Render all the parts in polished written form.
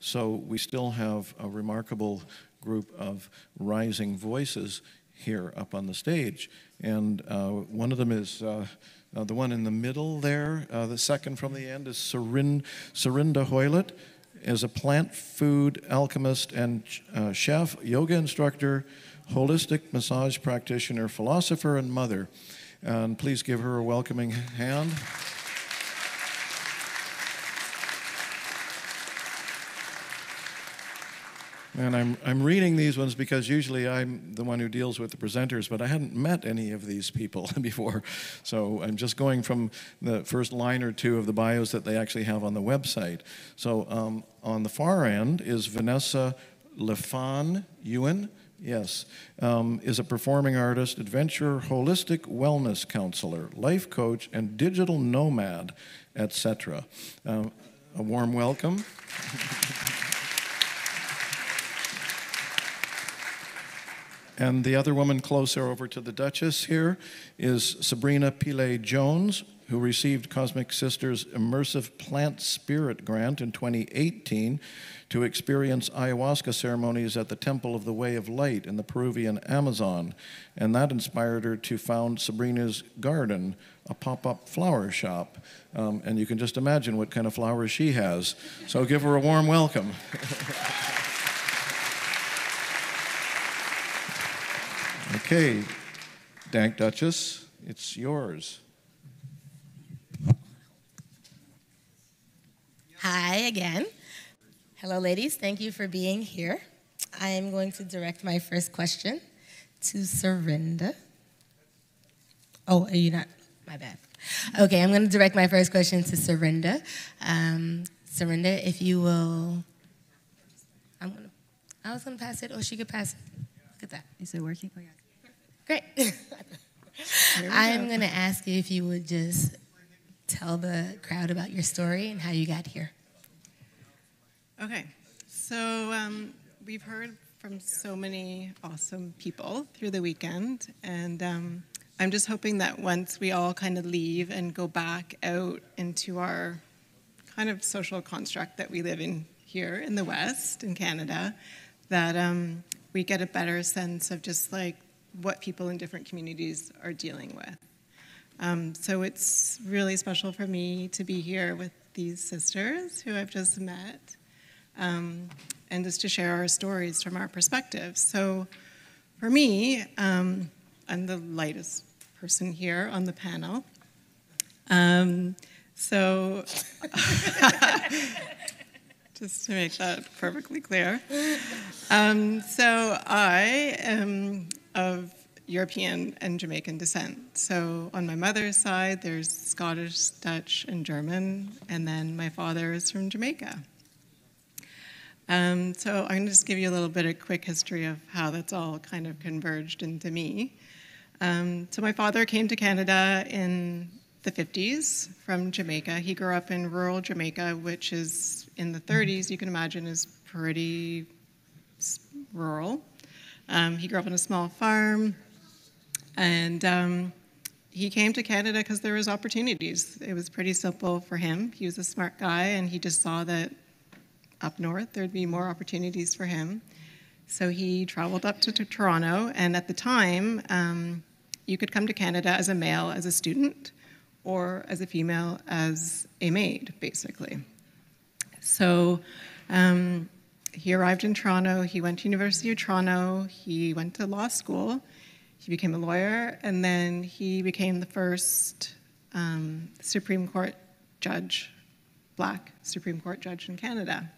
So we still have a remarkable group of rising voices here up on the stage. And one of them is the one in the middle there. The second from the end is Sarinda Hoilett, is a plant food alchemist and chef, yoga instructor, holistic massage practitioner, philosopher, and mother. And please give her a welcoming hand. And I'm reading these ones because usually I'm the one who deals with the presenters, but I hadn't met any of these people before. So I'm just going from the first line or two of the bios that they actually have on the website. So on the far end is Vanessa Lafon Yu. Yes, is a performing artist, adventurer, holistic wellness counselor, life coach, and digital nomad, etc. A warm welcome. And the other woman closer over to the Duchess here is Sabrina Pilet Jones, who received Cosmic Sisters' Immersive Plant Spirit Grant in 2018 to experience ayahuasca ceremonies at the Temple of the Way of Light in the Peruvian Amazon. And that inspired her to found Sabrina's Garden, a pop-up flower shop. And you can just imagine what kind of flowers she has. So give her a warm welcome. Okay, Dank Duchess, it's yours. Hi again. Hello, ladies. Thank you for being here. I am going to direct my first question to Sarinda. Oh, are you not? My bad. Okay, I'm going to direct my first question to Sarinda. Sarinda, if you will, I was going to pass it, or she could pass it. Look at that. Is it working? Oh, yeah. Great. I'm going to ask you if you would just tell the crowd about your story and how you got here. Okay. So we've heard from so many awesome people through the weekend, and I'm just hoping that once we all kind of leave and go back out into our kind of social construct that we live in here in the West, in Canada, that we get a better sense of just like what people in different communities are dealing with. So it's really special for me to be here with these sisters who I've just met, and just to share our stories from our perspectives. So for me, I'm the lightest person here on the panel. So just to make that perfectly clear. So I am of European and Jamaican descent. So on my mother's side, there's Scottish, Dutch, and German, and then my father is from Jamaica. So I'm going to just give you a little bit of quick history of how that's all kind of converged into me. So my father came to Canada in the 50s from Jamaica. He grew up in rural Jamaica, which is in the 30s, you can imagine, is pretty rural. He grew up on a small farm, and he came to Canada because there was opportunities. It was pretty simple for him. He was a smart guy, and he just saw that up north there'd be more opportunities for him. So he traveled up to Toronto, and at the time, you could come to Canada as a male, as a student, or as a female, as a maid, basically. So he arrived in Toronto, he went to University of Toronto, he went to law school, he became a lawyer, and then he became the first Supreme Court judge, Black Supreme Court judge in Canada.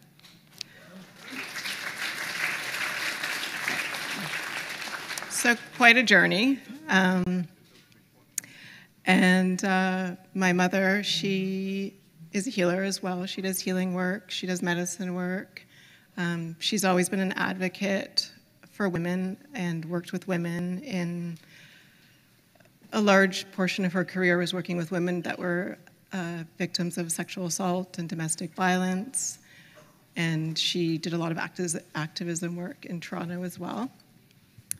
So quite a journey. And my mother, she is a healer as well. She does healing work, she does medicine work. She's always been an advocate for women and worked with women. In a large portion of her career was working with women that were victims of sexual assault and domestic violence. And she did a lot of activism work in Toronto as well.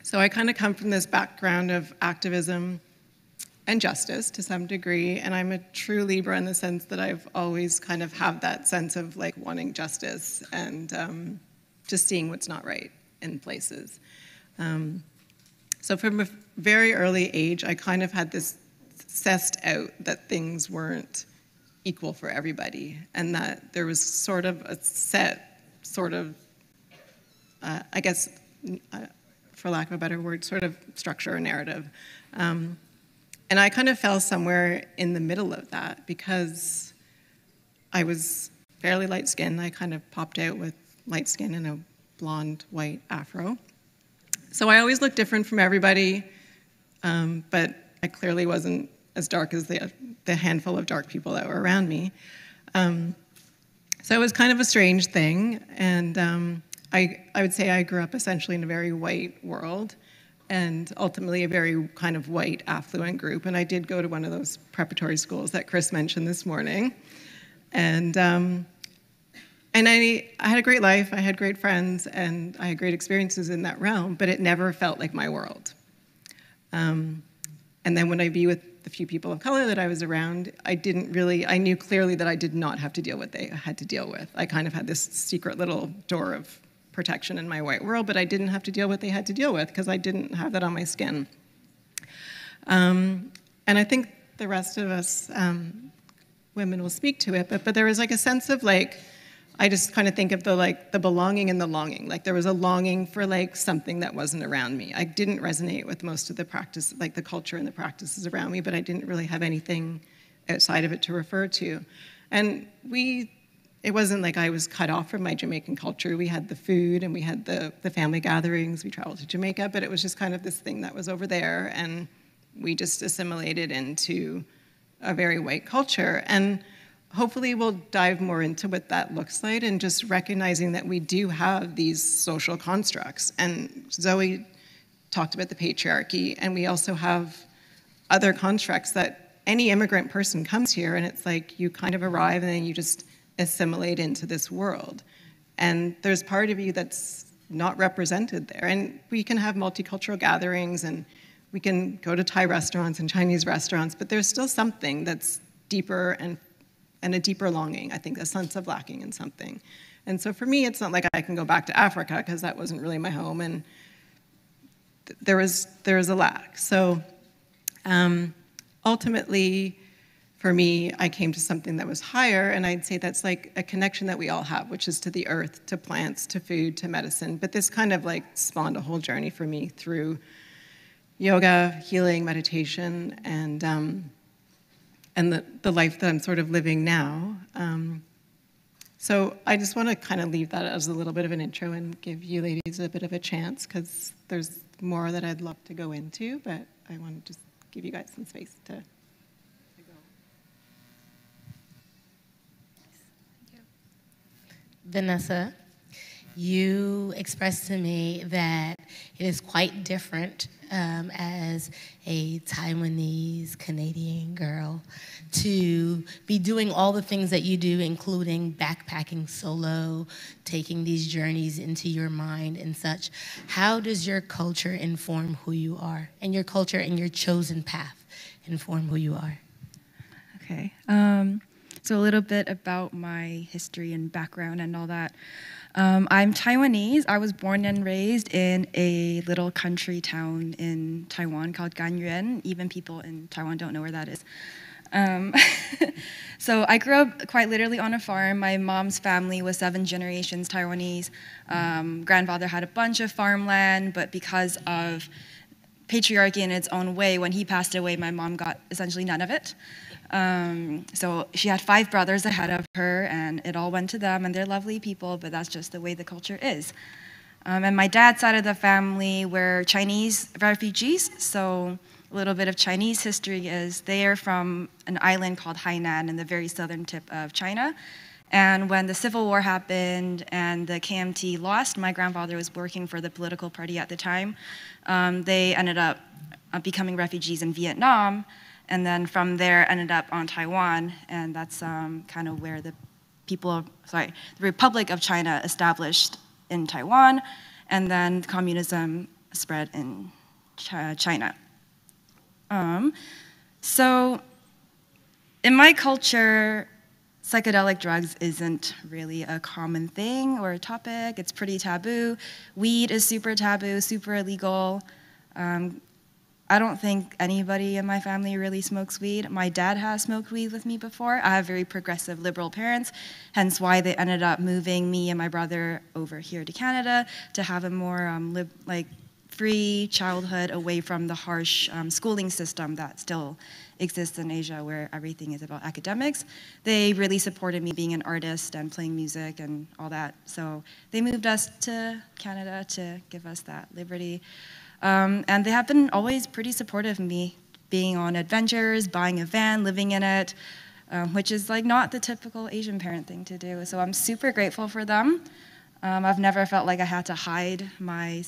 So I kind of come from this background of activism and justice to some degree. And I'm a true Libra in the sense that I've always kind of have that sense of like wanting justice and just seeing what's not right in places. So from a very early age, I kind of had this sussed out that things weren't equal for everybody, and that there was sort of a set sort of, I guess, for lack of a better word, sort of structure or narrative. And I kind of fell somewhere in the middle of that because I was fairly light-skinned. I kind of popped out with light skin and a blonde, white afro. So I always looked different from everybody, but I clearly wasn't as dark as the handful of dark people that were around me. So it was kind of a strange thing, and I would say I grew up essentially in a very white world, and ultimately a very kind of white, affluent group. And I did go to one of those preparatory schools that Chris mentioned this morning. And I had a great life, I had great friends, and I had great experiences in that realm, but it never felt like my world. And then when I'd be with the few people of color that I was around, I knew clearly that I did not have to deal with what they had to deal with. I kind of had this secret little door of protection in my white world, but I didn't have to deal with what they had to deal with because I didn't have that on my skin. And I think the rest of us women will speak to it, but there was like a sense of like, I just kind of think of the belonging and the longing. Like there was a longing for like something that wasn't around me. I didn't resonate with most of the practice, like the culture and the practices around me, but I didn't really have anything outside of it to refer to. And it wasn't like I was cut off from my Jamaican culture. We had the food and we had the family gatherings. We traveled to Jamaica, but it was just kind of this thing that was over there, and we just assimilated into a very white culture. And hopefully we'll dive more into what that looks like and just recognizing that we do have these social constructs. And Zoe talked about the patriarchy, and we also have other constructs that any immigrant person comes here and it's like you kind of arrive and then you just assimilate into this world. And there's part of you that's not represented there. And we can have multicultural gatherings and we can go to Thai restaurants and Chinese restaurants, but there's still something that's deeper and a deeper longing, I think, a sense of lacking in something. And so for me, it's not like I can go back to Africa because that wasn't really my home, and there was a lack. So ultimately, for me, I came to something that was higher, and I'd say that's like a connection that we all have, which is to the earth, to plants, to food, to medicine. But this kind of like spawned a whole journey for me through yoga, healing, meditation, and the life that I'm sort of living now. So I just want to kind of leave that as a little bit of an intro and give you ladies a bit of a chance, because there's more that I'd love to go into, but I want to just give you guys some space to go. Vanessa, you expressed to me that it is quite different as a Taiwanese Canadian girl to be doing all the things that you do, including backpacking solo, taking these journeys into your mind and such. How does your culture inform who you are, and your culture and your chosen path inform who you are? Okay. So a little bit about my history and background and all that. I'm Taiwanese. I was born and raised in a little country town in Taiwan called Yuen. Even people in Taiwan don't know where that is. So I grew up quite literally on a farm. My mom's family was 7 generations Taiwanese. Grandfather had a bunch of farmland, but because of patriarchy in its own way, when he passed away, my mom got essentially none of it. So she had 5 brothers ahead of her, and it all went to them, and they're lovely people, but that's just the way the culture is. And my dad's side of the family were Chinese refugees, so a little bit of Chinese history is they are from an island called Hainan in the very southern tip of China. And when the Civil War happened and the KMT lost, my grandfather was working for the political party at the time. They ended up becoming refugees in Vietnam, and then from there ended up on Taiwan, and that's kind of where the Republic of China established in Taiwan, and then communism spread in China. So in my culture, psychedelic drugs isn't really a common thing or a topic. It's pretty taboo. Weed is super taboo, super illegal. I don't think anybody in my family really smokes weed. My dad has smoked weed with me before. I have very progressive liberal parents, hence why they ended up moving me and my brother over here to Canada to have a more free childhood away from the harsh schooling system that still exists in Asia where everything is about academics. They really supported me being an artist and playing music and all that. So they moved us to Canada to give us that liberty. And they have been always pretty supportive of me being on adventures, buying a van, living in it, which is like not the typical Asian parent thing to do. So I'm super grateful for them. I've never felt like I had to hide my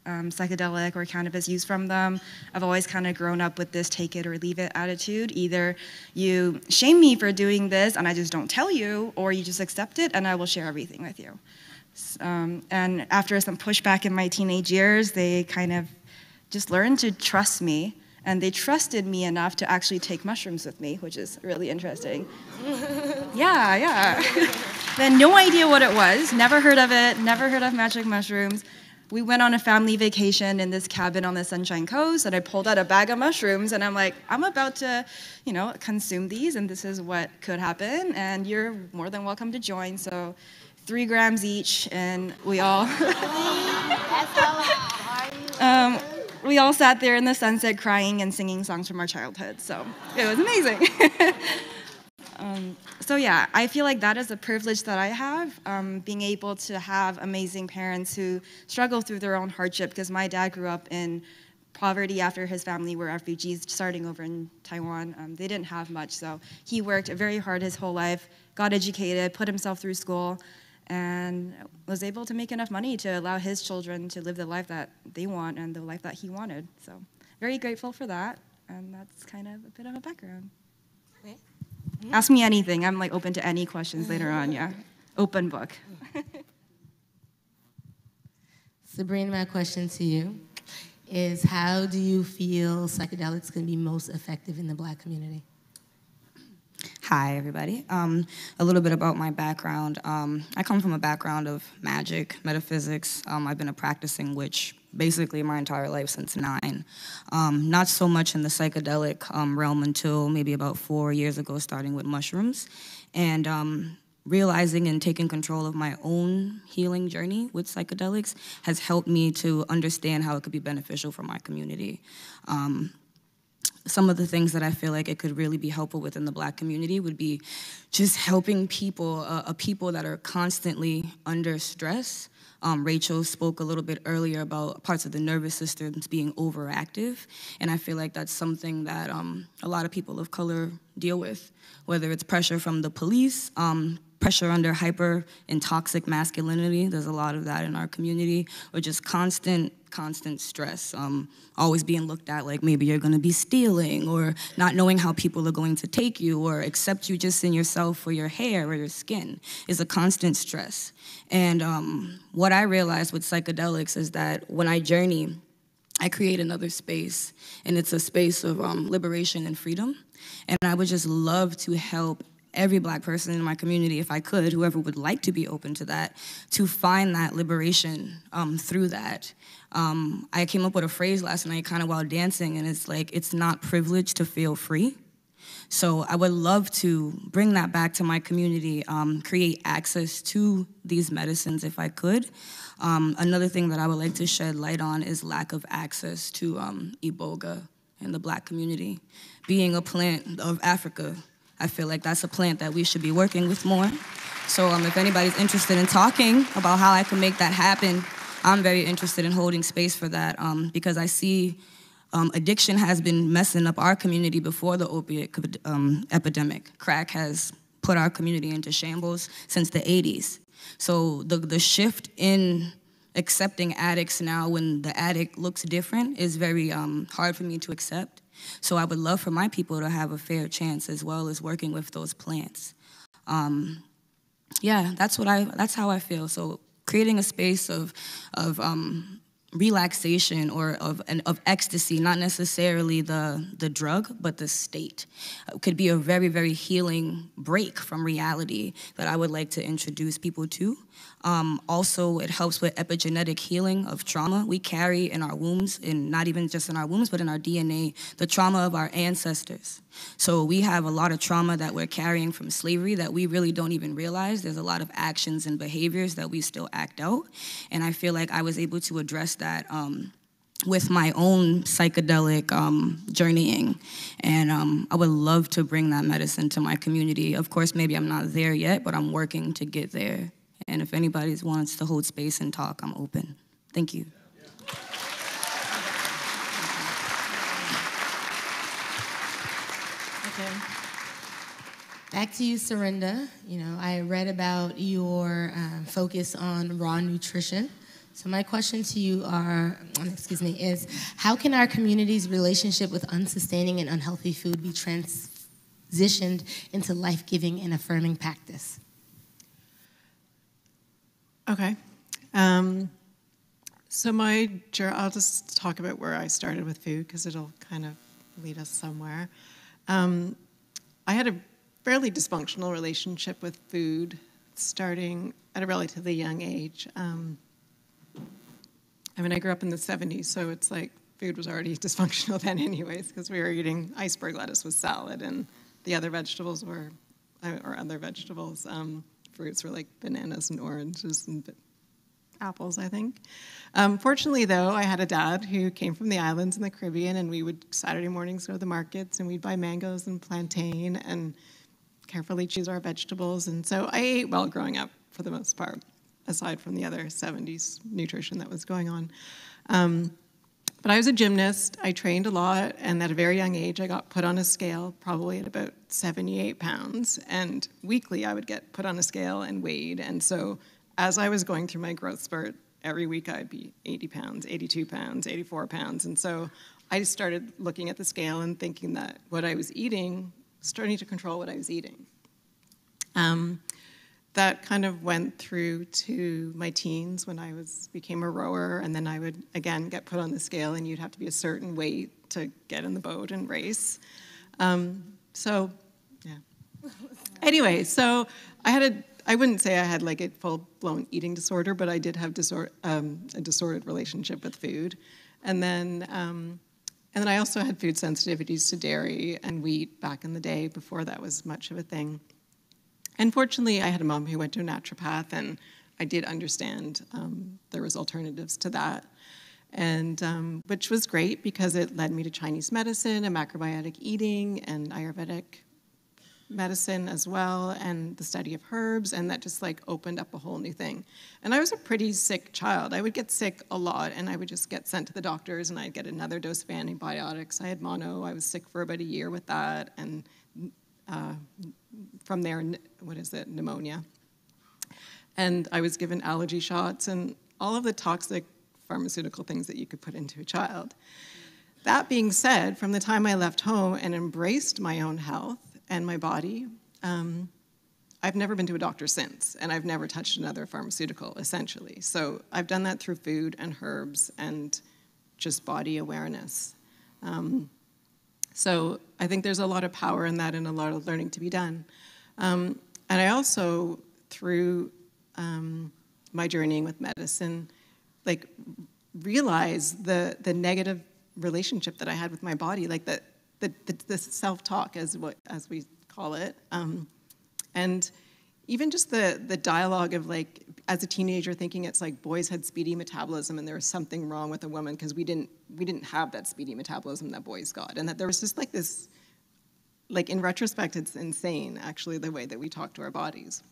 psychedelic or cannabis use from them. I've always kind of grown up with this take it or leave it attitude. Either you shame me for doing this and I just don't tell you, or you just accept it and I will share everything with you. And after some pushback in my teenage years, they kind of just learned to trust me, and they trusted me enough to actually take mushrooms with me, which is really interesting. Yeah. They had no idea what it was, never heard of it, never heard of magic mushrooms. We went on a family vacation in this cabin on the Sunshine Coast, and I pulled out a bag of mushrooms, and I'm like, I'm about to, consume these, and this is what could happen, and you're more than welcome to join. So 3 grams each, and we all we all sat there in the sunset crying and singing songs from our childhood. So it was amazing. So yeah, I feel like that is a privilege that I have, being able to have amazing parents who struggle through their own hardship, because my dad grew up in poverty after his family were refugees starting over in Taiwan. They didn't have much, so he worked very hard his whole life, got educated, put himself through school, and was able to make enough money to allow his children to live the life that they want and the life that he wanted. So very grateful for that, and that's kind of a bit of a background. Okay. Ask me anything. I'm like open to any questions later on, yeah. Open book. Sabrina, my question to you is, how do you feel psychedelics can be most effective in the Black community? Hi, everybody. A little bit about my background. I come from a background of magic, metaphysics. I've been a practicing witch basically my entire life since 9. Not so much in the psychedelic realm until maybe about 4 years ago, starting with mushrooms. And realizing and taking control of my own healing journey with psychedelics has helped me to understand how it could be beneficial for my community. Some of the things that I feel like it could really be helpful within the Black community would be just helping people, people that are constantly under stress. Rachel spoke a little bit earlier about parts of the nervous system being overactive, and I feel like that's something that a lot of people of color deal with, whether it's pressure from the police, pressure under hyper and toxic masculinity. There's a lot of that in our community, or just constant stress, always being looked at like maybe you're gonna be stealing, or not knowing how people are going to take you or accept you just in yourself or your hair or your skin is a constant stress. And what I realized with psychedelics is that when I journey, I create another space, and it's a space of liberation and freedom. And I would just love to help every Black person in my community, if I could, whoever would like to be open to that, to find that liberation through that. I came up with a phrase last night kind of while dancing, and it's like, it's not privileged to feel free. So I would love to bring that back to my community, create access to these medicines if I could. Another thing that I would like to shed light on is lack of access to iboga in the Black community. Being a plant of Africa, I feel like that's a plant that we should be working with more. So if anybody's interested in talking about how I can make that happen, I'm very interested in holding space for that, because I see addiction has been messing up our community before the opiate epidemic. Crack has put our community into shambles since the 80s. So the shift in accepting addicts now when the addict looks different is very hard for me to accept. So I would love for my people to have a fair chance, as well as working with those plants. Yeah, that's how I feel. So creating a space of relaxation or of ecstasy, not necessarily the drug, but the state. It could be a very, very healing break from reality that I would like to introduce people to. Also, it helps with epigenetic healing of trauma. We carry in our wombs, and not even just in our wombs, but in our DNA, the trauma of our ancestors. So we have a lot of trauma that we're carrying from slavery that we really don't even realize. There's a lot of actions and behaviors that we still act out. And I feel like I was able to address that with my own psychedelic journeying. And I would love to bring that medicine to my community. Of course, maybe I'm not there yet, but I'm working to get there. And if anybody wants to hold space and talk, I'm open. Thank you. Okay. Back to you, Sarinda. I read about your focus on raw nutrition. So my question to you is, how can our community's relationship with unsustaining and unhealthy food be transitioned into life-giving and affirming practice? Okay. So I'll just talk about where I started with food because it'll kind of lead us somewhere. I had a fairly dysfunctional relationship with food starting at a relatively young age. I grew up in the 70s, so it's like food was already dysfunctional then anyways because we were eating iceberg lettuce with salad and the other vegetables fruits were like bananas and oranges and apples, I think. Fortunately, though, I had a dad who came from the islands in the Caribbean, and we would Saturday mornings go to the markets, and we'd buy mangoes and plantain and carefully choose our vegetables. And so I ate well growing up, for the most part, aside from the other 70s nutrition that was going on. But I was a gymnast. I trained a lot, and at a very young age, I got put on a scale, probably at about 78 pounds. And weekly, I would get put on a scale and weighed. And so as I was going through my growth spurt, every week I'd be 80 pounds, 82 pounds, 84 pounds. And so I started looking at the scale and thinking that what I was eating, starting to control what I was eating. That kind of went through to my teens when I became a rower, and then I would, again, get put on the scale, and you'd have to be a certain weight to get in the boat and race. Anyway, so I wouldn't say I had like a full-blown eating disorder, but I did have a disordered relationship with food. And then I also had food sensitivities to dairy and wheat back in the day before that was much of a thing. And fortunately, I had a mom who went to a naturopath, and I did understand there was alternatives to that, and which was great because it led me to Chinese medicine and macrobiotic eating and Ayurvedic medicine as well, and the study of herbs, and that just like opened up a whole new thing. And I was a pretty sick child. I would get sick a lot, and I would just get sent to the doctors, and I'd get another dose of antibiotics. I had mono. I was sick for about a year with that, and from there, pneumonia. And I was given allergy shots and all of the toxic pharmaceutical things that you could put into a child. That being said, from the time I left home and embraced my own health and my body, I've never been to a doctor since, and I've never touched another pharmaceutical, essentially. So I've done that through food and herbs and just body awareness. So I think there's a lot of power in that and a lot of learning to be done. And I also, through my journeying with medicine, like realized the negative relationship that I had with my body, like the self-talk as we call it, and even just the dialogue of like as a teenager thinking it's like boys had speedy metabolism and there was something wrong with a woman because we didn't have that speedy metabolism that boys got, and that there was just like this, like in retrospect it's insane actually the way that we talk to our bodies.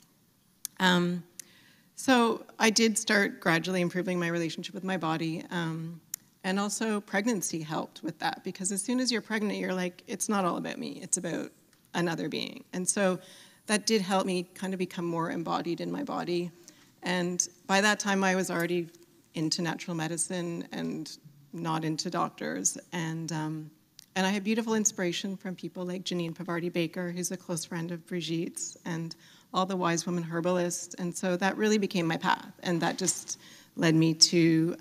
So I did start gradually improving my relationship with my body, and also pregnancy helped with that, because as soon as you're pregnant you're like, it's not all about me, it's about another being. And so that did help me kind of become more embodied in my body. And by that time, I was already into natural medicine and not into doctors. And I had beautiful inspiration from people like Janine Pavardi-Baker, who's a close friend of Brigitte's, and all the wise women herbalists. And so that really became my path. And that just led me to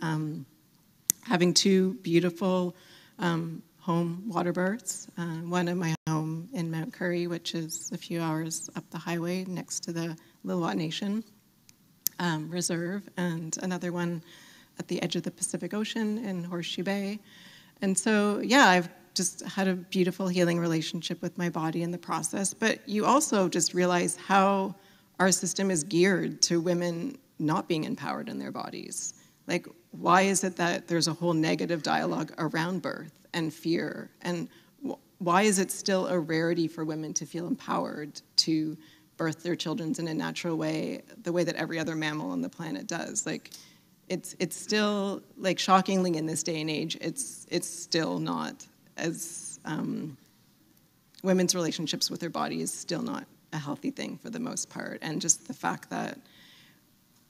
having 2 beautiful home water births, one in my home in Mount Currie, which is a few hours up the highway next to the Lilwat Nation Reserve, and another one at the edge of the Pacific Ocean in Horseshoe Bay. And so, yeah, I've just had a beautiful healing relationship with my body in the process. But you also just realize how our system is geared to women not being empowered in their bodies. Like, why is it that there's a whole negative dialogue around birth and fear? And why is it still a rarity for women to feel empowered to birth their children in a natural way, the way that every other mammal on the planet does? Like, it's still, like, shockingly in this day and age, it's still not as, women's relationships with their body is still not a healthy thing for the most part. And just the fact that,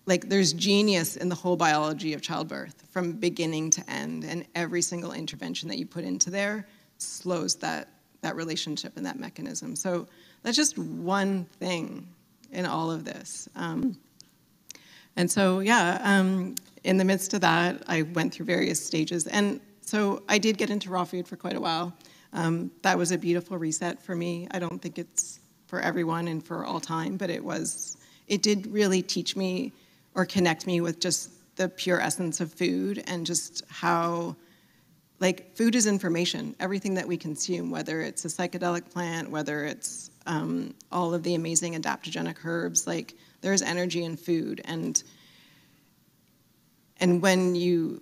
like, there's genius in the whole biology of childbirth from beginning to end, and every single intervention that you put into there slows that relationship and that mechanism. So that's just one thing in all of this. And so, yeah, in the midst of that, I went through various stages. And so I did get into raw food for quite a while. That was a beautiful reset for me. I don't think it's for everyone and for all time, but it did really teach me or connect me with just the pure essence of food and just how, like, food is information. Everything that we consume, whether it's a psychedelic plant, whether it's all of the amazing adaptogenic herbs, like, there's energy in food. And when you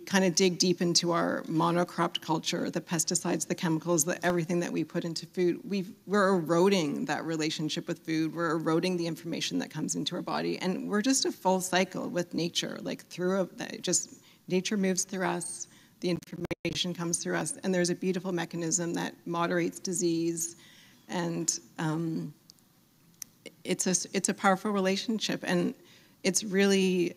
kind of dig deep into our monocropped culture, the pesticides, the chemicals, everything that we put into food, we're eroding that relationship with food. We're eroding the information that comes into our body, and we're just a full cycle with nature. Like, nature moves through us, the information comes through us, and there's a beautiful mechanism that moderates disease, and it's a powerful relationship, and it's really.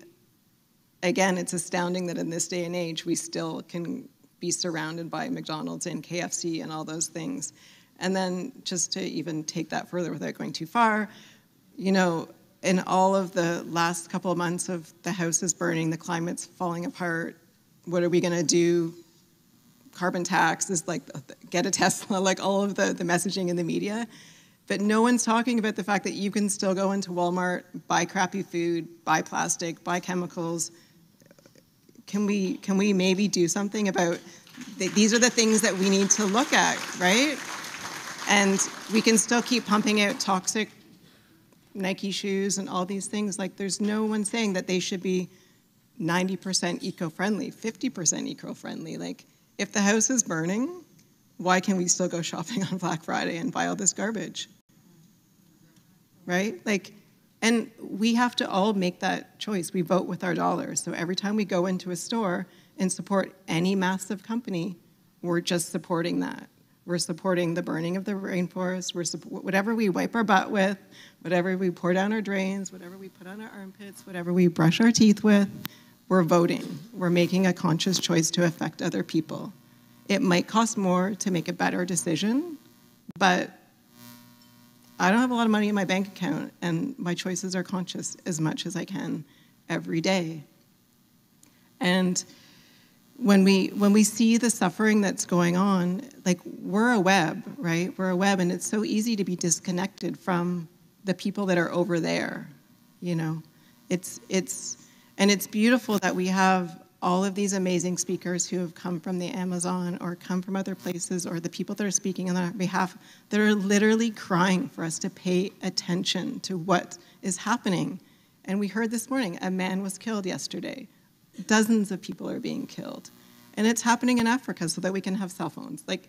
Again, it's astounding that in this day and age, we still can be surrounded by McDonald's and KFC and all those things. And then just to even take that further without going too far, you know, in all of the last couple of months of the house is burning, the climate's falling apart, what are we going to do? Carbon tax is like, get a Tesla, like all of the messaging in the media. But no one's talking about the fact that you can still go into Walmart, buy crappy food, buy plastic, buy chemicals. Can we maybe do something about, these are the things that we need to look at, right? And we can still keep pumping out toxic Nike shoes and all these things. Like, there's no one saying that they should be 90% eco-friendly, 50% eco-friendly. Like, if the house is burning, why can we still go shopping on Black Friday and buy all this garbage? Right? Like, and we have to all make that choice. We vote with our dollars. So every time we go into a store and support any massive company, we're just supporting that. We're supporting the burning of the rainforest. Whatever we wipe our butt with, whatever we pour down our drains, whatever we put on our armpits, whatever we brush our teeth with, we're voting. We're making a conscious choice to affect other people. It might cost more to make a better decision, but I don't have a lot of money in my bank account, and my choices are conscious as much as I can every day. And when we see the suffering that's going on, like, we're a web, right? We're a web, and it's so easy to be disconnected from the people that are over there, you know? It's beautiful that we have all of these amazing speakers who have come from the Amazon or come from other places, or the people that are speaking on our behalf, that are literally crying for us to pay attention to what is happening. And we heard this morning, a man was killed yesterday. Dozens of people are being killed. And it's happening in Africa so that we can have cell phones. Like,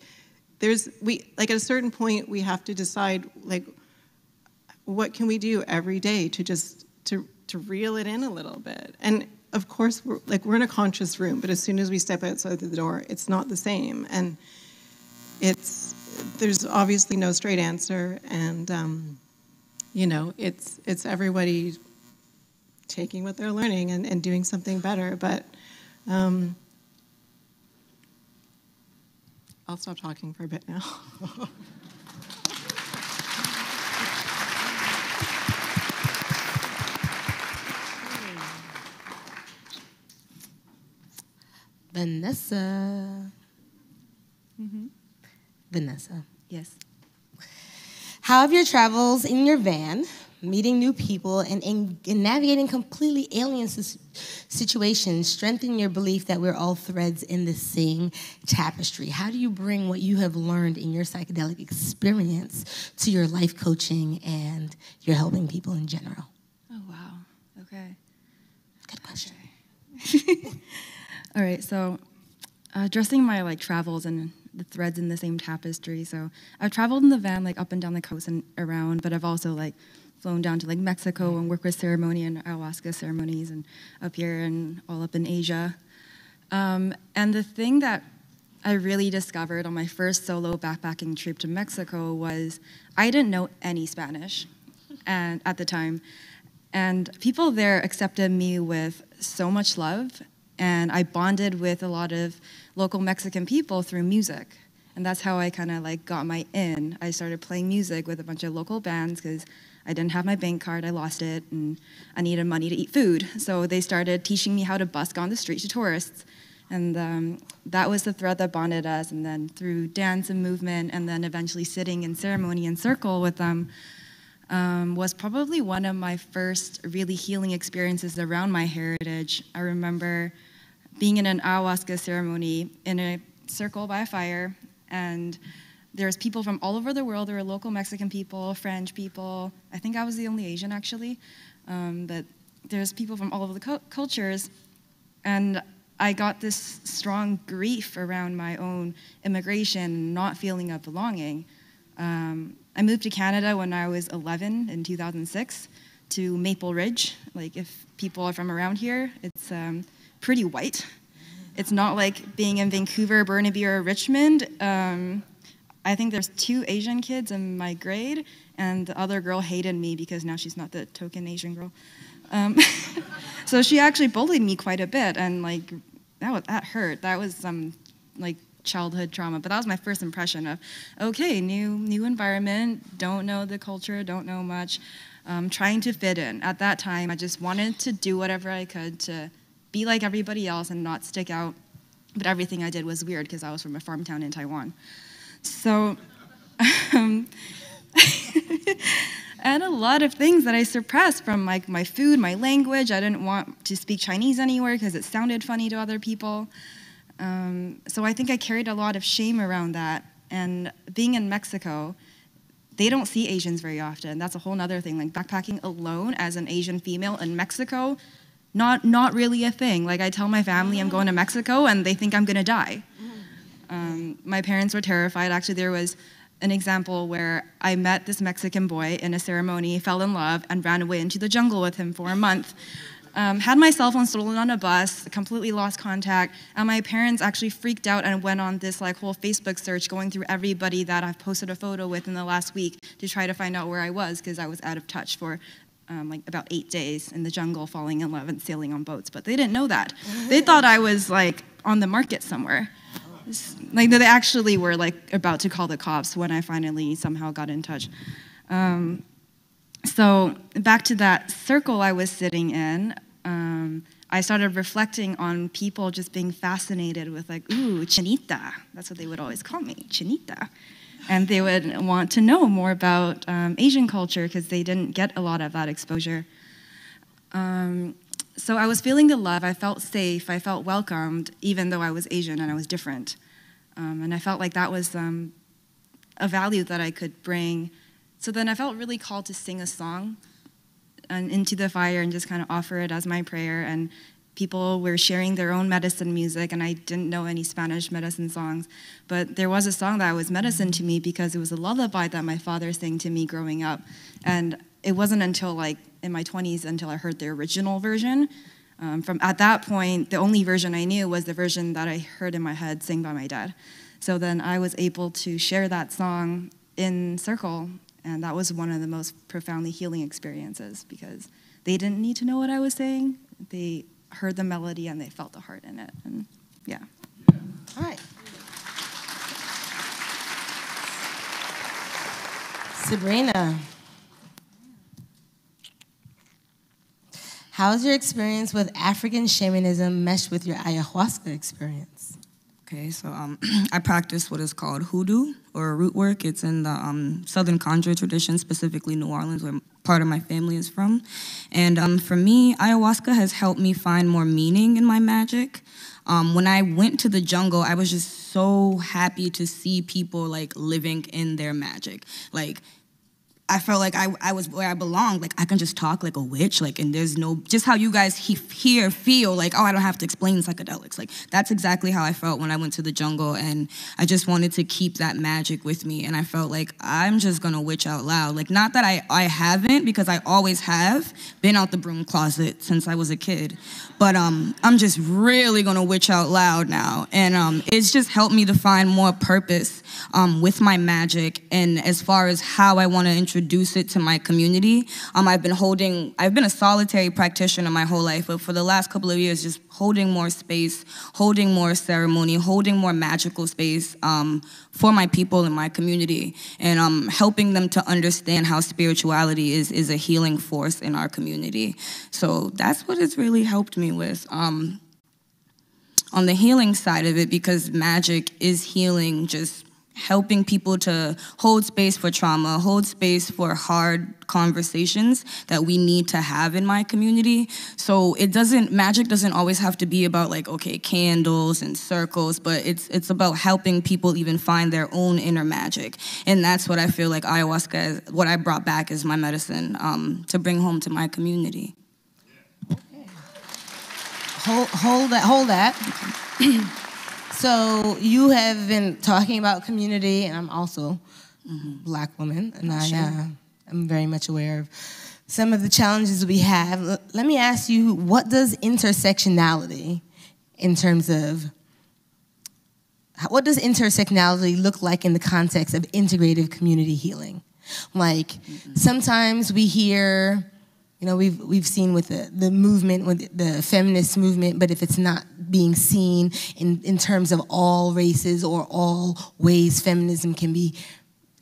at a certain point, we have to decide, like, what can we do every day to just, to reel it in a little bit? And of course, we're in a conscious room, but as soon as we step outside the door, it's not the same. And there's obviously no straight answer, and you know, it's everybody taking what they're learning and doing something better. But I'll stop talking for a bit now. Vanessa. Vanessa. Yes. How have your travels in your van, meeting new people, and navigating completely alien situations strengthen your belief that we're all threads in the same tapestry? How do you bring what you have learned in your psychedelic experience to your life coaching and your helping people in general? Oh, wow. Okay. Good question. All right, so addressing my travels and the threads in the same tapestry. So I've traveled in the van up and down the coast and around, but I've also flown down to Mexico and worked with ceremony and ayahuasca ceremonies, and up here and all up in Asia. And the thing that I really discovered on my first solo backpacking trip to Mexico was I didn't know any Spanish at the time. And people there accepted me with so much love, and I bonded with a lot of local Mexican people through music. And that's how I kind of got my in. I started playing music with a bunch of local bands because I didn't have my bank card, I lost it, and I needed money to eat food. So they started teaching me how to busk on the street to tourists. And that was the thread that bonded us. And then through dance and movement, and then eventually sitting in ceremony and circle with them, was probably one of my first really healing experiences around my heritage. I remember being in an ayahuasca ceremony in a circle by a fire, and there's people from all over the world. There were local Mexican people, French people. I think I was the only Asian, actually. But there's people from all over the cultures, and I got this strong grief around my own immigration, not feeling of belonging. I moved to Canada when I was 11 in 2006 to Maple Ridge. If people are from around here, it's pretty white. It's not like being in Vancouver, Burnaby, or Richmond. I think there's 2 Asian kids in my grade, and the other girl hated me because now she's not the token Asian girl. So she actually bullied me quite a bit, and that hurt. That was some childhood trauma, but that was my first impression of, okay, new environment, don't know the culture, don't know much, trying to fit in. At that time, I just wanted to do whatever I could to be like everybody else and not stick out, but everything I did was weird because I was from a farm town in Taiwan. So, and a lot of things that I suppressed from my food, my language. I didn't want to speak Chinese anywhere because it sounded funny to other people. So I think I carried a lot of shame around that. And being in Mexico, they don't see Asians very often. That's a whole other thing. Backpacking alone as an Asian female in Mexico, not really a thing. I tell my family I'm going to Mexico, and they think I'm going to die. My parents were terrified. Actually, there was an example where I met this Mexican boy in a ceremony, fell in love, and ran away into the jungle with him for a month. Had my cell phone stolen on a bus, completely lost contact, and my parents actually freaked out and went on this whole Facebook search going through everybody that I've posted a photo with in the last week to try to find out where I was, because I was out of touch for about 8 days in the jungle, falling in love and sailing on boats. But they didn't know that. They thought I was on the market somewhere. They actually were about to call the cops when I finally somehow got in touch. So back to that circle I was sitting in, I started reflecting on people just being fascinated with ooh, chinita. That's what they would always call me, chinita. And they would want to know more about Asian culture because they didn't get a lot of that exposure. So I was feeling the love. I felt safe. I felt welcomed, even though I was Asian and I was different. And I felt like that was a value that I could bring. So then I felt really called to sing a song into the fire and just kind of offer it as my prayer. And people were sharing their own medicine music, and I didn't know any Spanish medicine songs. But there was a song that was medicine to me because it was a lullaby that my father sang to me growing up. And it wasn't until in my 20s until I heard the original version. From at that point, the only version I knew was the version that I heard in my head sang by my dad. So then I was able to share that song in circle, and that was one of the most profoundly healing experiences because they didn't need to know what I was saying. They heard the melody and they felt the heart in it. And yeah. All right. Sabrina. how's your experience with African shamanism meshed with your ayahuasca experience? Okay, so I practice what is called hoodoo, or root work. It's in the Southern Conjure tradition, specifically New Orleans, where part of my family is from. And for me, ayahuasca has helped me find more meaning in my magic. When I went to the jungle, I was just so happy to see people like living in their magic. Like, I felt like I was where I belonged. Like, I can just talk like a witch. Like, and there's no, just how you guys here feel like, oh, I don't have to explain psychedelics. Like, that's exactly how I felt when I went to the jungle. And I just wanted to keep that magic with me. And I felt like I'm just going to witch out loud. Like, not that I haven't, because I always have been out the broom closet since I was a kid. But I'm just really going to witch out loud now. And it's just helped me to find more purpose with my magic. And as far as how I want to introduce it to my community, I've been a solitary practitioner my whole life, but for the last couple of years, just holding more space, holding more ceremony, holding more magical space for my people in my community, and helping them to understand how spirituality is a healing force in our community. So that's what it's really helped me with. On the healing side of it, because magic is healing, just helping people to hold space for trauma, hold space for hard conversations that we need to have in my community. So magic doesn't always have to be about like, okay, candles and circles, but it's about helping people even find their own inner magic. And that's what I feel like ayahuasca is, what I brought back as my medicine to bring home to my community. Okay. Hold that. Okay. So you have been talking about community, and I'm also a Black woman, and I'm very much aware of some of the challenges we have. Let me ask you, what does intersectionality look like in the context of integrative community healing? Like, sometimes we hear, you know, we've seen with the movement, with the feminist movement, but if it's not being seen in terms of all races or all ways feminism can be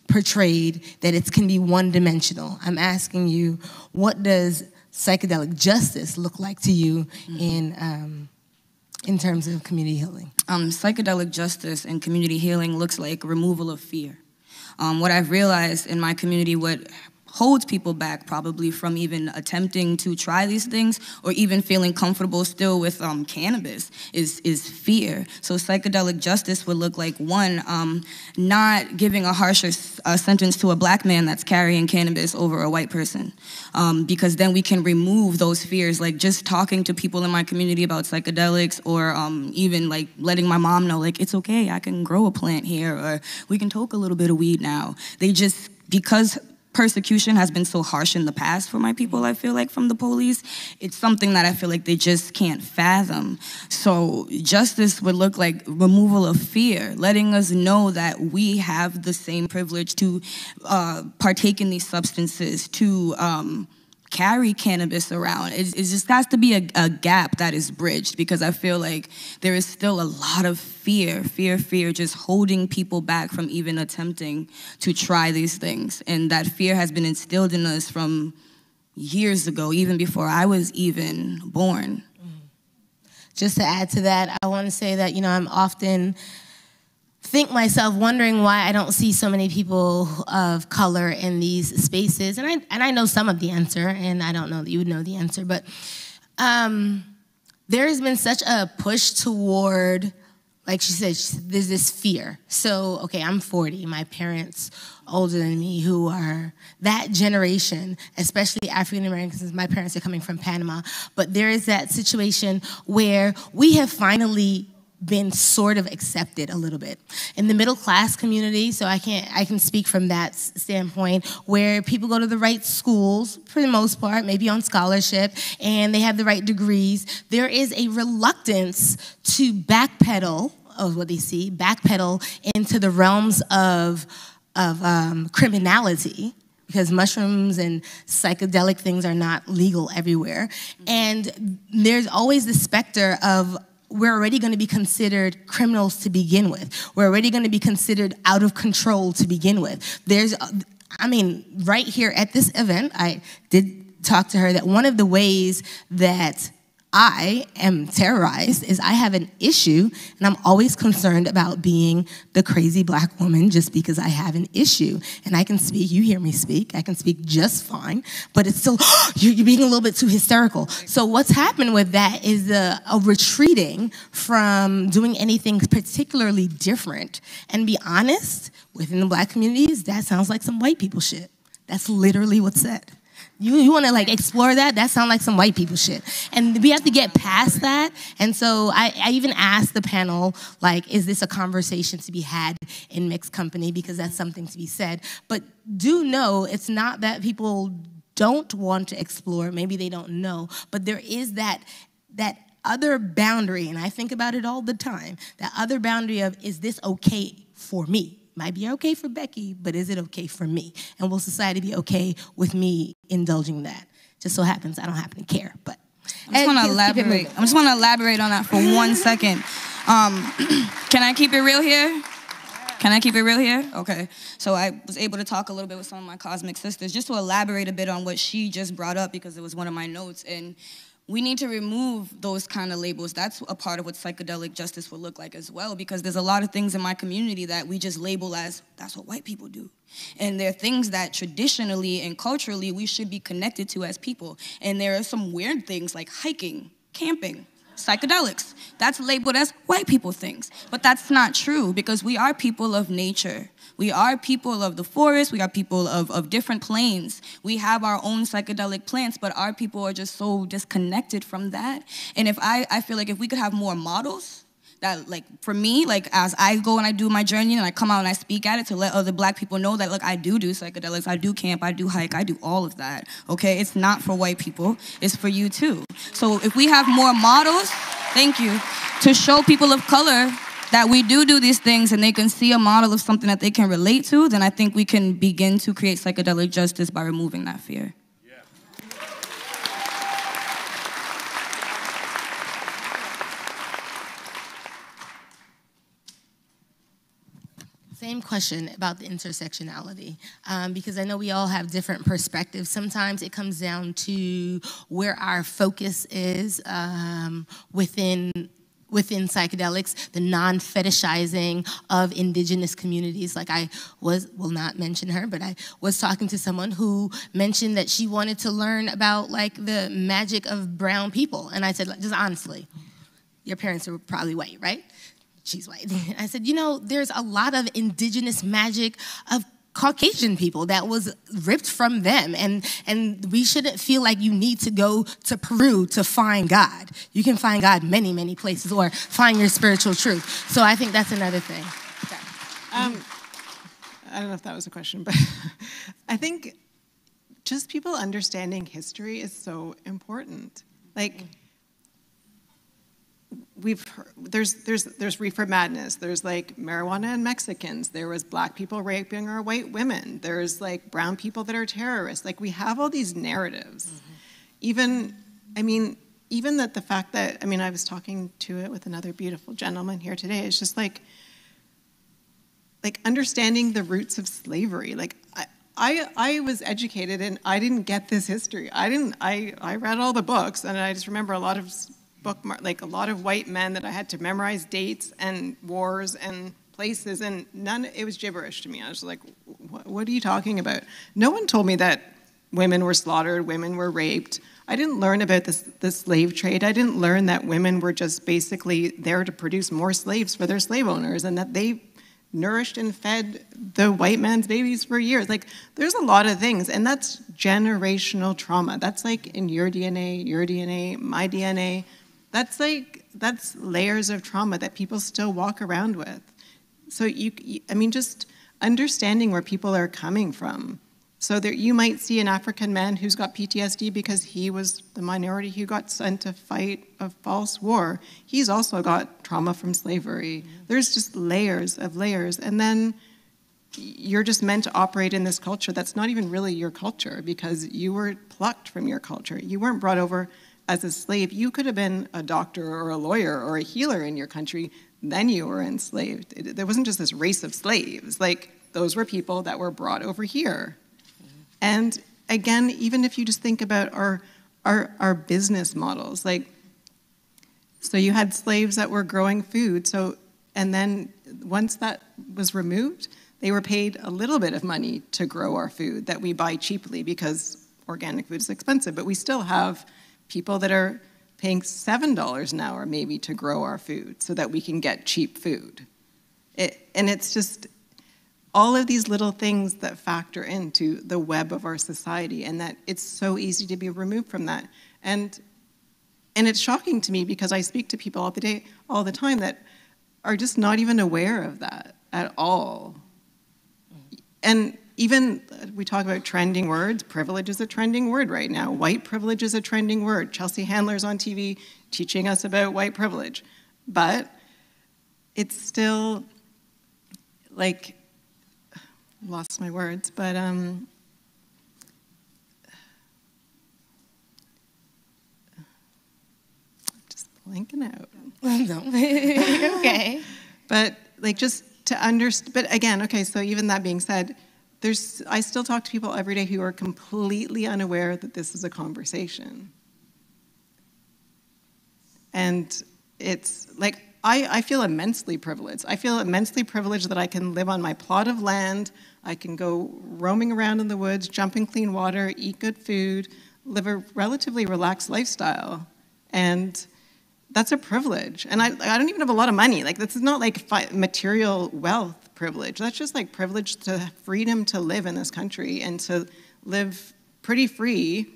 portrayed, that it can be one-dimensional. I'm asking you, what does psychedelic justice look like to you in terms of community healing? Psychedelic justice and community healing looks like removal of fear. What I've realized in my community, what holds people back probably from even attempting to try these things or even feeling comfortable still with cannabis is fear. So psychedelic justice would look like, one, not giving a harsher sentence to a Black man that's carrying cannabis over a white person, because then we can remove those fears, like just talking to people in my community about psychedelics, or even like letting my mom know, like, it's okay, I can grow a plant here, or we can toke a little bit of weed now. Because persecution has been so harsh in the past for my people, I feel like, from the police, it's something that I feel like they just can't fathom. So justice would look like removal of fear, letting us know that we have the same privilege to partake in these substances, to carry cannabis around. It just has to be a gap that is bridged, because I feel like there is still a lot of fear, just holding people back from even attempting to try these things. And that fear has been instilled in us from years ago, even before I was even born. Just to add to that, I want to say that, you know, I'm often think myself wondering why I don't see so many people of color in these spaces. And I know some of the answer, and I don't know that you would know the answer, but there has been such a push toward, like she said, there's this fear. So, okay, I'm 40, my parents older than me who are that generation, especially African Americans, my parents are coming from Panama, but there is that situation where we have finally been sort of accepted a little bit in the middle class community. So I can speak from that standpoint, where people go to the right schools for the most part, maybe on scholarship, and they have the right degrees. There is a reluctance to backpedal into the realms of criminality, because mushrooms and psychedelic things are not legal everywhere. And there's always the specter of, we're already going to be considered criminals to begin with. We're already going to be considered out of control to begin with. Right here at this event, I did talked to her that one of the ways that I am terrorized is I have an issue, and I'm always concerned about being the crazy black woman just because I have an issue. And I can speak, you hear me speak, I can speak just fine, but it's still, you're being a little bit too hysterical. So what's happened with that is a retreating from doing anything particularly different. And be honest, within the black communities, that sounds like some white people shit. That's literally what's said. You want to like explore that? That sounds like some white people shit. And we have to get past that. And so I even asked the panel, like, is this a conversation to be had in mixed company? Because that's something to be said. But do know it's not that people don't want to explore. Maybe they don't know. But there is that other boundary, and I think about it all the time, that other boundary of, is this okay for me? Might be okay for Becky, but is it okay for me? And will society be okay with me indulging that? Just so happens I don't happen to care, but I just want to elaborate on that for 1 second. Can I keep it real here? Can I keep it real here? Okay. So I was able to talk a little bit with some of my cosmic sisters just to elaborate a bit on what she just brought up, because it was one of my notes. And we need to remove those kind of labels. That's a part of what psychedelic justice will look like as well, because there's a lot of things in my community that we just label as, that's what white people do. And there are things that traditionally and culturally we should be connected to as people. And there are some weird things like hiking, camping, psychedelics. That's labeled as white people things. But that's not true, because we are people of nature. We are people of the forest. We are people of different planes. We have our own psychedelic plants, but our people are just so disconnected from that. And if I feel like if we could have more models, that, like, for me, like, as I go and I do my journey and I come out and I speak at it to let other black people know that, look, I do psychedelics, I do camp, I do hike, I do all of that, okay? It's not for white people, it's for you too. So if we have more models, thank you, to show people of color that we do these things and they can see a model of something that they can relate to, then I think we can begin to create psychedelic justice by removing that fear. Same question about the intersectionality, because I know we all have different perspectives. Sometimes it comes down to where our focus is within psychedelics, the non-fetishizing of indigenous communities. Like will not mention her, but I was talking to someone who mentioned that she wanted to learn about like the magic of brown people. And I said, just honestly, your parents are probably white, right? She's white. I said, you know, there's a lot of indigenous magic of Caucasian people that was ripped from them, and we shouldn't feel like you need to go to Peru to find God. You can find God many, many places, or find your spiritual truth. So I think that's another thing. Okay. I don't know if that was a question, but I think just people understanding history is so important. Like, there's reefer madness. There's like marijuana and Mexicans. There was black people raping our white women. There's like brown people that are terrorists. Like, we have all these narratives. Even that the fact that, I was talking to it with another beautiful gentleman here today. It's just like understanding the roots of slavery. Like, I was educated and I didn't get this history. I read all the books, and I just remember a lot of a lot of white men that I had to memorize dates and wars and places, and it was gibberish to me. I was like, what are you talking about? No one told me that women were slaughtered, women were raped. I didn't learn about the slave trade. I didn't learn that women were just basically there to produce more slaves for their slave owners, and that they nourished and fed the white man's babies for years. Like, there's a lot of things, and that's generational trauma. That's like in your DNA, my DNA. That's layers of trauma that people still walk around with. So just understanding where people are coming from. So that you might see an African man who's got PTSD because he was the minority who got sent to fight a false war. He's also got trauma from slavery. There's just layers of layers. And then you're just meant to operate in this culture that's not even really your culture, because you were plucked from your culture. You weren't brought over as a slave. You could have been a doctor or a lawyer or a healer in your country, then you were enslaved. There wasn't just this race of slaves. Like, those were people that were brought over here. And again, even if you just think about our business models, like, so you had slaves that were growing food, and then once that was removed, they were paid a little bit of money to grow our food that we buy cheaply because organic food is expensive, but we still have people that are paying $7 an hour maybe to grow our food so that we can get cheap food. And it's just all of these little things that factor into the web of our society, and that it's so easy to be removed from that. And it's shocking to me because I speak to people all the time that are just not even aware of that at all. And even we talk about trending words. Privilege is a trending word right now. White privilege is a trending word. Chelsea Handler's on TV teaching us about white privilege. But it's still, like, lost my words, but just blanking out. No. Okay. But like just to understand, but again, okay, so even that being said, I still talk to people every day who are completely unaware that this is a conversation. And it's like, I feel immensely privileged. I feel immensely privileged that I can live on my plot of land. I can go roaming around in the woods, jump in clean water, eat good food, live a relatively relaxed lifestyle. And that's a privilege. And I don't even have a lot of money. Like, this is not like material wealth privilege. That's just like privilege to freedom to live in this country and to live pretty free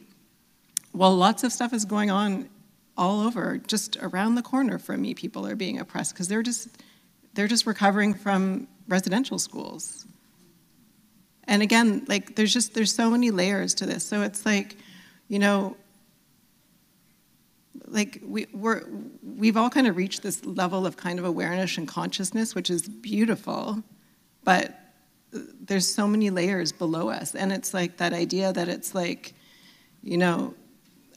while lots of stuff is going on all over. Just around the corner from me, people are being oppressed because they're just recovering from residential schools. And again, like, there's so many layers to this. So it's like, you know, like we've all kind of reached this level of kind of awareness and consciousness, which is beautiful, but there's so many layers below us. And it's like that idea that it's like, you know,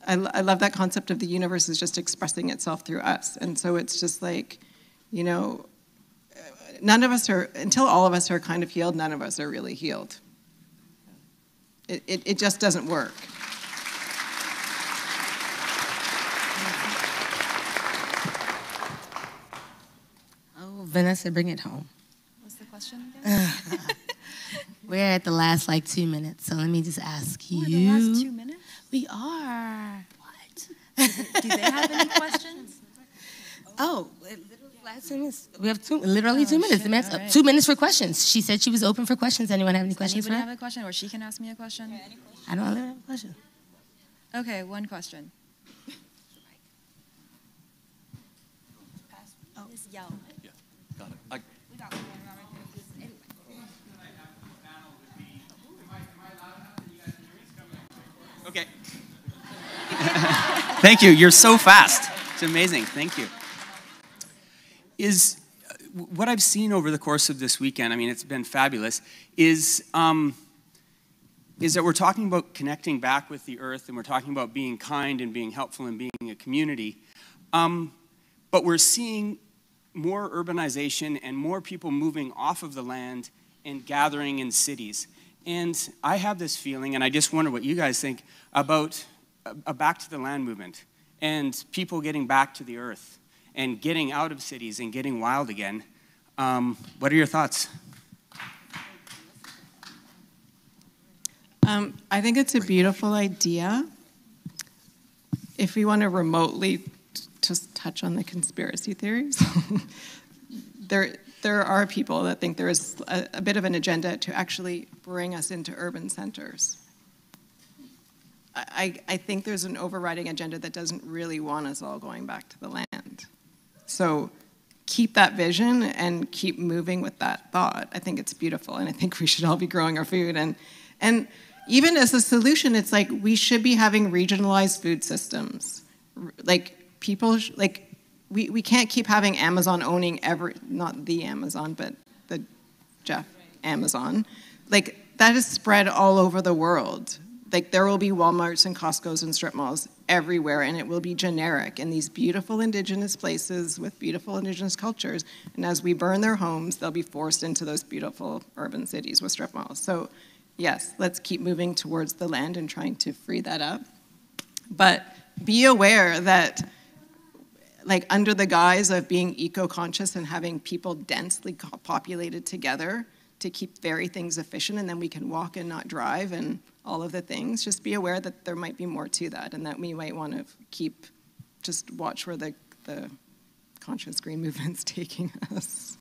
I love that concept of the universe is just expressing itself through us. And so it's just like, you know, none of us are, until all of us are kind of healed, none of us are really healed. It just doesn't work. Oh, Vanessa, bring it home. What's the question again? We're at the last 2 minutes, so let me just ask you. The last 2 minutes? We are. What? Do they have any questions? Oh, last 2 minutes. We have literally 2 minutes. Shit, all right. 2 minutes for questions. She said she was open for questions. Anyone have any questions for Anybody her? have a question, or she can ask me a question? Yeah, any question? I don't have a question. Okay, one question. Just yell. Yeah, got it. We got one right there. Okay. Thank you. You're so fast. It's amazing. Thank you. What I've seen over the course of this weekend, I mean, it's been fabulous, is that we're talking about connecting back with the earth, and we're talking about being kind and being helpful and being a community. But we're seeing more urbanization and more people moving off of the land and gathering in cities. And I have this feeling, and I just wonder what you guys think about a back to the land movement and people getting back to the earth and getting out of cities and getting wild again. What are your thoughts? I think it's a beautiful idea. If we want to remotely just touch on the conspiracy theories, there are people that think there is a bit of an agenda to actually bring us into urban centers. I think there's an overriding agenda that doesn't really want us all going back to the land. So keep that vision and keep moving with that thought. I think it's beautiful, and I think we should all be growing our food. And even as a solution, it's like we should be having regionalized food systems. Like people, we can't keep having Amazon owning not the Amazon, but the Jeff Amazon. Like, that is spread all over the world. Like, there will be Walmarts and Costco's and strip malls everywhere, and it will be generic in these beautiful indigenous places with beautiful indigenous cultures. And as we burn their homes, they'll be forced into those beautiful urban cities with strip malls. So yes, let's keep moving towards the land and trying to free that up. But be aware that, like, under the guise of being eco-conscious and having people densely populated together to keep very things efficient, and then we can walk and not drive and all of the things, just be aware that there might be more to that, and that we might want to just watch where the conscious green movement's taking us.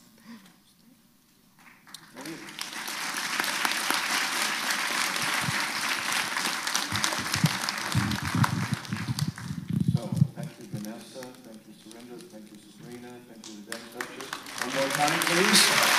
Thank you, Vanessa. Thank you, Sarinda. Thank you, Sabrina. Thank you, Duschess. One more time, please.